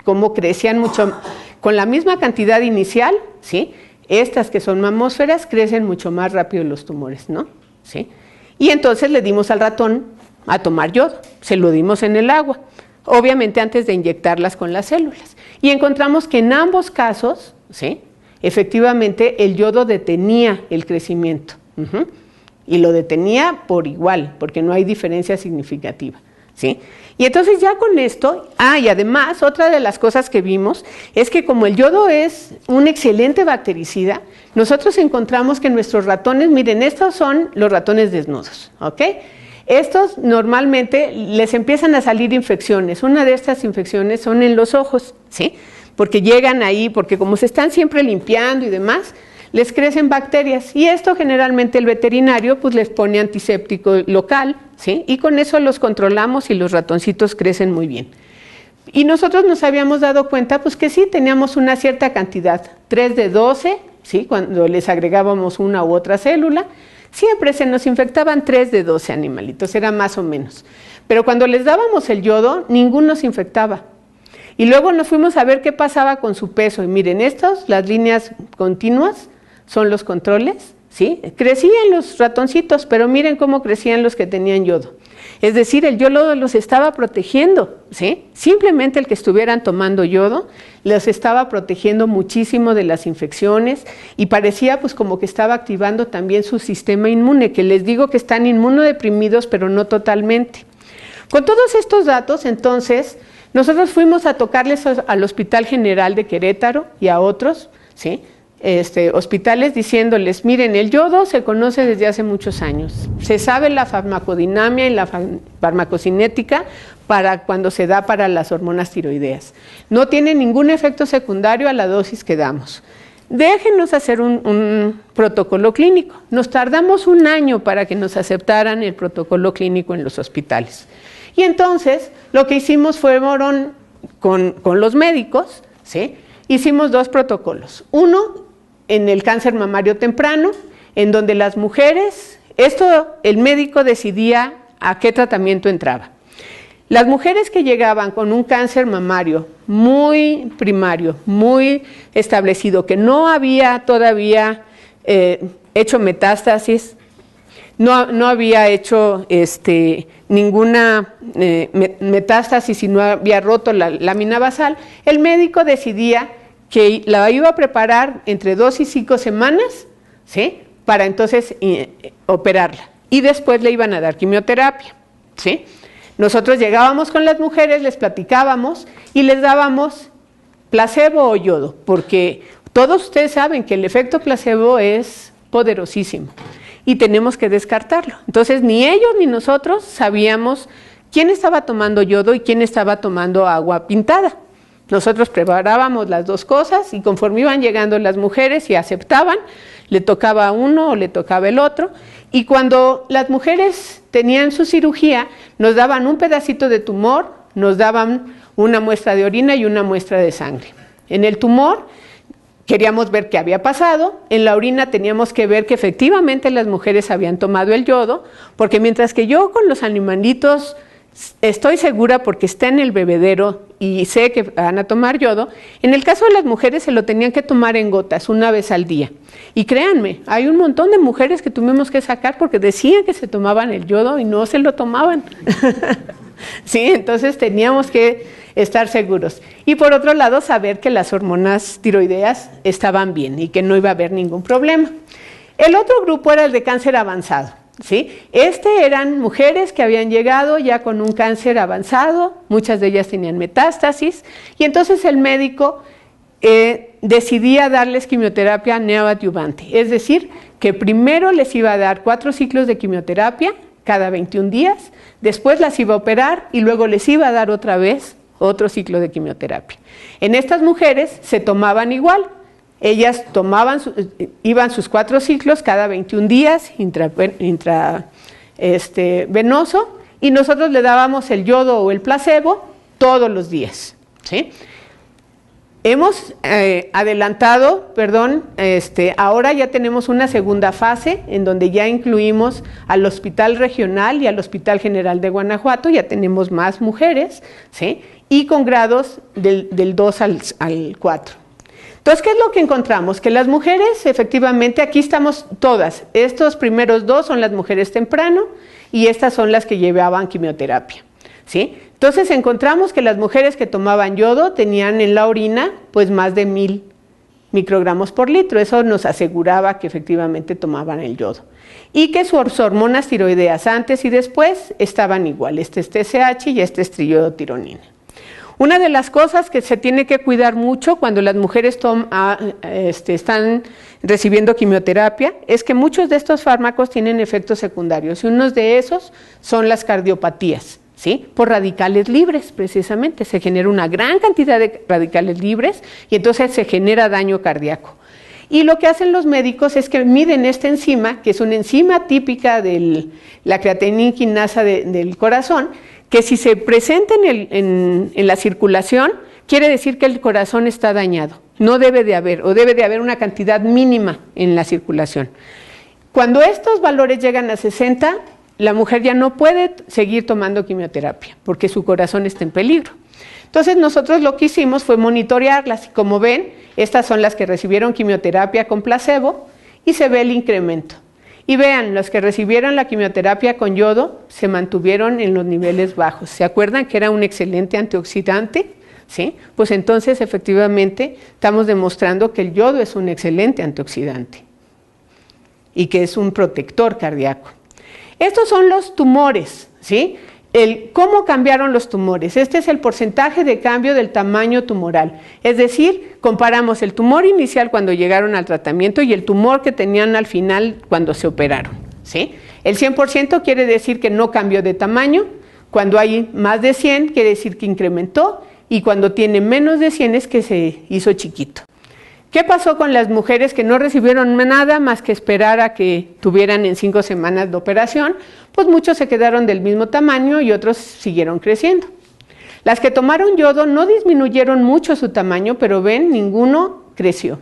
cómo crecían mucho, con la misma cantidad inicial, ¿sí? Estas que son mamósferas crecen mucho más rápido los tumores, ¿no? ¿Sí? Y entonces le dimos al ratón a tomar yodo, se lo dimos en el agua, obviamente antes de inyectarlas con las células. Y encontramos que en ambos casos, ¿sí?, efectivamente el yodo detenía el crecimiento. Y lo detenía por igual, porque no hay diferencia significativa, ¿sí? Y entonces ya con esto, y además otra de las cosas que vimos es que como el yodo es un excelente bactericida, nosotros encontramos que nuestros ratones, miren, estos son los ratones desnudos, ¿ok? Estos normalmente les empiezan a salir infecciones. Una de estas infecciones son en los ojos, ¿sí? Porque llegan ahí, porque como se están siempre limpiando y demás, les crecen bacterias y esto generalmente el veterinario pues les pone antiséptico local, ¿sí? Y con eso los controlamos y los ratoncitos crecen muy bien. Y nosotros nos habíamos dado cuenta pues que sí, teníamos una cierta cantidad, 3 de 12, ¿sí? Cuando les agregábamos una u otra célula, siempre se nos infectaban 3 de 12 animalitos, era más o menos. Pero cuando les dábamos el yodo, ninguno se infectaba. Y luego nos fuimos a ver qué pasaba con su peso. Y miren, las líneas continuas, son los controles, ¿sí? Crecían los ratoncitos, pero miren cómo crecían los que tenían yodo. Es decir, el yodo los estaba protegiendo, ¿sí? Simplemente el que estuvieran tomando yodo los estaba protegiendo muchísimo de las infecciones y parecía pues como que estaba activando también su sistema inmune, que les digo que están inmunodeprimidos, pero no totalmente. Con todos estos datos, entonces, nosotros fuimos a tocarles al Hospital General de Querétaro y a otros, ¿sí? Hospitales diciéndoles, miren, el yodo se conoce desde hace muchos años, se sabe la farmacodinamia y la farmacocinética para cuando se da para las hormonas tiroideas. No tiene ningún efecto secundario a la dosis que damos. Déjenos hacer un protocolo clínico. Nos tardamos 1 año para que nos aceptaran el protocolo clínico en los hospitales. Y entonces lo que hicimos fueron con los médicos, ¿sí? Hicimos 2 protocolos. Uno en el cáncer mamario temprano, en donde las mujeres, el médico decidía a qué tratamiento entraba. Las mujeres que llegaban con un cáncer mamario muy primario, muy establecido, que no había todavía hecho metástasis, no había hecho ninguna metástasis y no había roto la lámina basal, el médico decidía que la iba a preparar entre 2 y 5 semanas, ¿sí? Para entonces operarla. Y después le iban a dar quimioterapia, ¿sí? Nosotros llegábamos con las mujeres, les platicábamos y les dábamos placebo o yodo, porque todos ustedes saben que el efecto placebo es poderosísimo y tenemos que descartarlo. Entonces, ni ellos ni nosotros sabíamos quién estaba tomando yodo y quién estaba tomando agua pintada. Nosotros preparábamos las 2 cosas y conforme iban llegando las mujeres y aceptaban, le tocaba a uno o le tocaba el otro. Y cuando las mujeres tenían su cirugía, nos daban un pedacito de tumor, nos daban una muestra de orina y una muestra de sangre. En el tumor queríamos ver qué había pasado, en la orina teníamos que ver que efectivamente las mujeres habían tomado el yodo, porque mientras que yo con los animalitos estoy segura porque está en el bebedero y sé que van a tomar yodo, en el caso de las mujeres se lo tenían que tomar en gotas 1 vez al día. Y créanme, hay un montón de mujeres que tuvimos que sacar porque decían que se tomaban el yodo y no se lo tomaban. Sí, entonces teníamos que estar seguros. Y por otro lado, saber que las hormonas tiroideas estaban bien y que no iba a haber ningún problema. El otro grupo era el de cáncer avanzado. ¿Sí? Eran mujeres que habían llegado ya con un cáncer avanzado, muchas de ellas tenían metástasis, y entonces el médico decidía darles quimioterapia neoadyuvante, es decir, que primero les iba a dar 4 ciclos de quimioterapia cada 21 días, después las iba a operar y luego les iba a dar otra vez otro ciclo de quimioterapia. En estas mujeres se tomaban igual. Ellas iban sus 4 ciclos cada 21 días venoso y nosotros le dábamos el yodo o el placebo todos los días, ¿sí? Hemos adelantado, ahora ya tenemos una segunda fase en donde ya incluimos al Hospital Regional y al Hospital General de Guanajuato, ya tenemos más mujeres, ¿sí? Y con grados del 2 al 4. Entonces, ¿qué es lo que encontramos? Que las mujeres, efectivamente, aquí estamos todas. Estos primeros 2 son las mujeres temprano y estas son las que llevaban quimioterapia, ¿sí? Entonces, encontramos que las mujeres que tomaban yodo tenían en la orina pues más de 1000 microgramos por litro. Eso nos aseguraba que efectivamente tomaban el yodo. Y que sus hormonas tiroideas antes y después estaban igual. Este es TSH y este es triiodotironina. Una de las cosas que se tiene que cuidar mucho cuando las mujeres están recibiendo quimioterapia es que muchos de estos fármacos tienen efectos secundarios y unos de esos son las cardiopatías, ¿sí? Por radicales libres, precisamente. Se genera una gran cantidad de radicales libres y entonces se genera daño cardíaco. Y lo que hacen los médicos es que miden esta enzima, que es una enzima típica de la creatinina quinasa del corazón, que si se presenta en la circulación, quiere decir que el corazón está dañado. No debe de haber, o debe de haber una cantidad mínima en la circulación. Cuando estos valores llegan a 60, la mujer ya no puede seguir tomando quimioterapia, porque su corazón está en peligro. Entonces nosotros lo que hicimos fue monitorearlas. Como ven, estas son las que recibieron quimioterapia con placebo y se ve el incremento. Y vean, los que recibieron la quimioterapia con yodo se mantuvieron en los niveles bajos. ¿Se acuerdan que era un excelente antioxidante? ¿Sí? Pues entonces efectivamente estamos demostrando que el yodo es un excelente antioxidante y que es un protector cardíaco. Estos son los tumores, ¿sí? ¿Cómo cambiaron los tumores? Este es el porcentaje de cambio del tamaño tumoral. Es decir, comparamos el tumor inicial cuando llegaron al tratamiento y el tumor que tenían al final cuando se operaron, ¿sí? El 100% quiere decir que no cambió de tamaño. Cuando hay más de 100 quiere decir que incrementó, y cuando tiene menos de 100 es que se hizo chiquito. ¿Qué pasó con las mujeres que no recibieron nada más que esperar a que tuvieran en 5 semanas de operación? Pues muchos se quedaron del mismo tamaño y otros siguieron creciendo. Las que tomaron yodo no disminuyeron mucho su tamaño, pero ven, ninguno creció.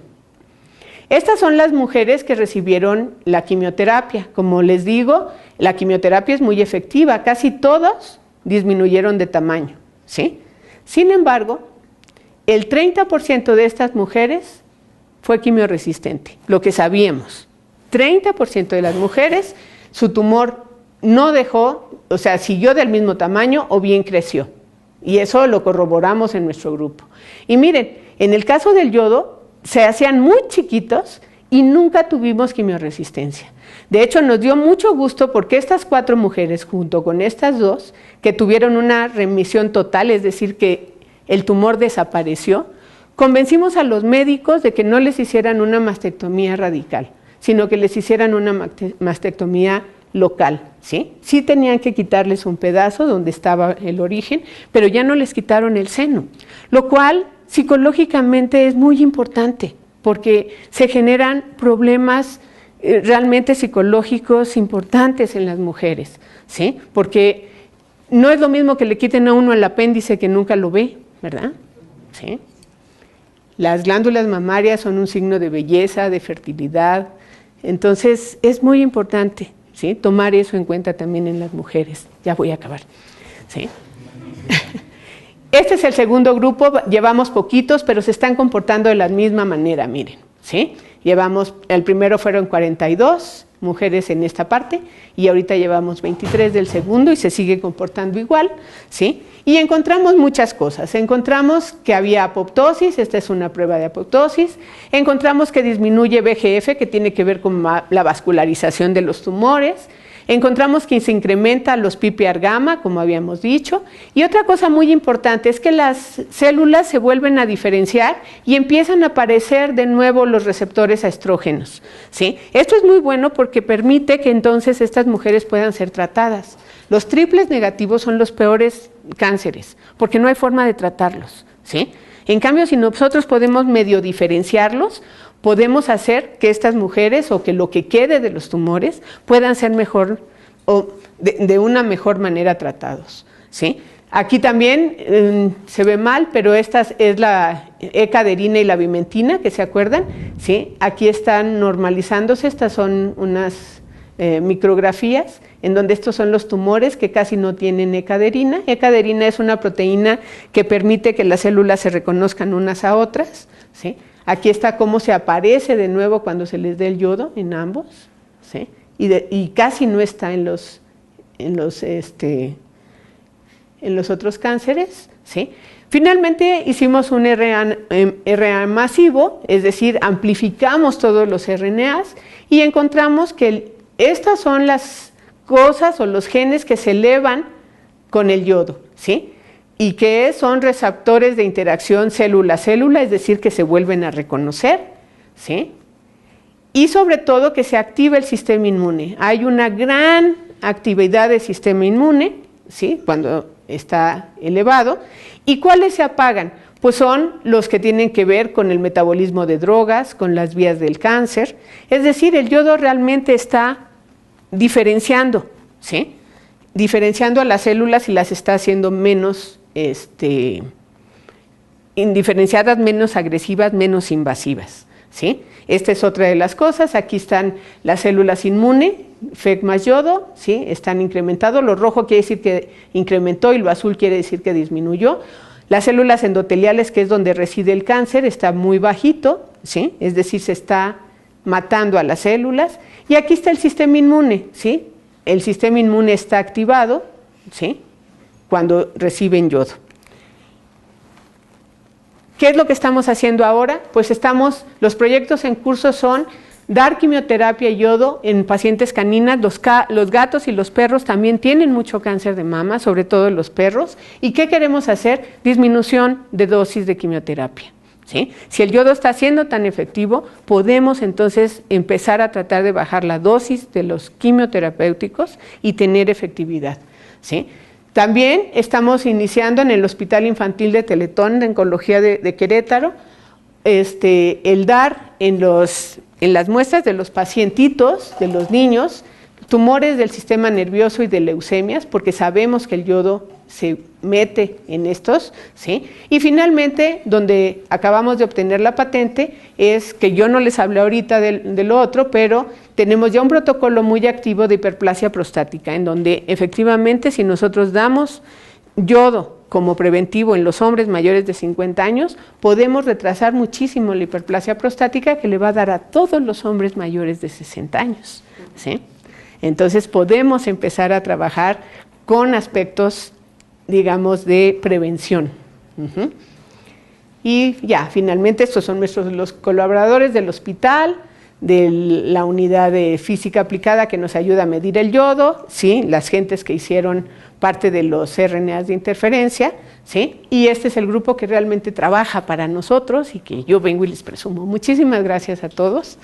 Estas son las mujeres que recibieron la quimioterapia. Como les digo, la quimioterapia es muy efectiva, casi todos disminuyeron de tamaño, ¿sí? Sin embargo, el 30% de estas mujeres fue quimioresistente, lo que sabíamos. 30% de las mujeres, su tumor no dejó, o sea, siguió del mismo tamaño o bien creció. Y eso lo corroboramos en nuestro grupo. Y miren, en el caso del yodo, se hacían muy chiquitos y nunca tuvimos quimioresistencia. De hecho, nos dio mucho gusto porque estas 4 mujeres, junto con estas 2, que tuvieron una remisión total, es decir, que el tumor desapareció, convencimos a los médicos de que no les hicieran una mastectomía radical, sino que les hicieran una mastectomía local, ¿sí? Sí tenían que quitarles un pedazo donde estaba el origen, pero ya no les quitaron el seno, lo cual psicológicamente es muy importante, porque se generan problemas realmente psicológicos importantes en las mujeres, ¿sí? Porque no es lo mismo que le quiten a uno el apéndice que nunca lo ve, ¿verdad? ¿Sí? Las glándulas mamarias son un signo de belleza, de fertilidad, entonces es muy importante, ¿sí? Tomar eso en cuenta también en las mujeres. Ya voy a acabar, ¿sí? Este es el segundo grupo, llevamos poquitos, pero se están comportando de la misma manera, miren, ¿sí? El primero fueron 42 mujeres en esta parte y ahorita llevamos 23 del segundo y se sigue comportando igual, ¿sí? Y encontramos muchas cosas. Encontramos que había apoptosis, esta es una prueba de apoptosis. Encontramos que disminuye VEGF, que tiene que ver con la vascularización de los tumores. Encontramos que se incrementa los PPAR gamma, como habíamos dicho. Y otra cosa muy importante es que las células se vuelven a diferenciar y empiezan a aparecer de nuevo los receptores a estrógenos, ¿sí? Esto es muy bueno porque permite que entonces estas mujeres puedan ser tratadas. Los triples negativos son los peores cánceres, porque no hay forma de tratarlos, ¿sí? En cambio, si nosotros podemos medio diferenciarlos, podemos hacer que estas mujeres o que lo que quede de los tumores puedan ser mejor o de una mejor manera tratados, ¿sí? Aquí también se ve mal, pero esta es la ecaderina y la vimentina, que se acuerdan, ¿sí? Aquí están normalizándose, estas son unas micrografías en donde estos son los tumores que casi no tienen ecaderina. Ecaderina es una proteína que permite que las células se reconozcan unas a otras, ¿sí? Aquí está cómo se aparece de nuevo cuando se les dé el yodo en ambos, ¿sí? Y casi no está en los otros cánceres, ¿sí? Finalmente hicimos un RNA masivo, es decir, amplificamos todos los RNAs y encontramos que estas son las cosas o los genes que se elevan con el yodo, ¿sí? Y que son receptores de interacción célula-célula, es decir, que se vuelven a reconocer, ¿sí? Y sobre todo que se activa el sistema inmune. Hay una gran actividad del sistema inmune, ¿sí? Cuando está elevado. ¿Y cuáles se apagan? pues son los que tienen que ver con el metabolismo de drogas, con las vías del cáncer. Es decir, el yodo realmente está diferenciando, ¿sí? Diferenciando a las células y las está haciendo menos indiferenciadas, menos agresivas, menos invasivas, ¿sí? Esta es otra de las cosas. Aquí están las células inmunes, FEC más yodo, ¿sí? Están incrementados. Lo rojo quiere decir que incrementó y lo azul quiere decir que disminuyó. Las células endoteliales, que es donde reside el cáncer, está muy bajito, ¿sí? Es decir, se está matando a las células. Y aquí está el sistema inmune, ¿sí? El sistema inmune está activado, ¿sí? Cuando reciben yodo. ¿Qué es lo que estamos haciendo ahora? Pues los proyectos en curso son dar quimioterapia y yodo en pacientes caninas. Los gatos y los perros también tienen mucho cáncer de mama, sobre todo los perros. ¿Y qué queremos hacer? Disminución de dosis de quimioterapia, ¿sí? Si el yodo está siendo tan efectivo, podemos entonces empezar a tratar de bajar la dosis de los quimioterapéuticos y tener efectividad, ¿sí? También estamos iniciando en el Hospital Infantil de Teletón de Oncología de Querétaro el dar en las muestras de los pacientitos, de los niños, tumores del sistema nervioso y de leucemias, porque sabemos que el yodo se mete en estos, ¿sí? Y finalmente, donde acabamos de obtener la patente, es que yo no les hablé ahorita de lo otro, pero tenemos ya un protocolo muy activo de hiperplasia prostática, en donde efectivamente si nosotros damos yodo como preventivo en los hombres mayores de 50 años, podemos retrasar muchísimo la hiperplasia prostática que le va a dar a todos los hombres mayores de 60 años, ¿sí? Entonces podemos empezar a trabajar con aspectos, digamos, de prevención. Y ya, finalmente estos son los colaboradores del hospital, de la unidad de física aplicada que nos ayuda a medir el yodo, ¿sí? Las gentes que hicieron parte de los RNAs de interferencia, ¿sí? Y este es el grupo que realmente trabaja para nosotros y que yo vengo y les presumo. Muchísimas gracias a todos.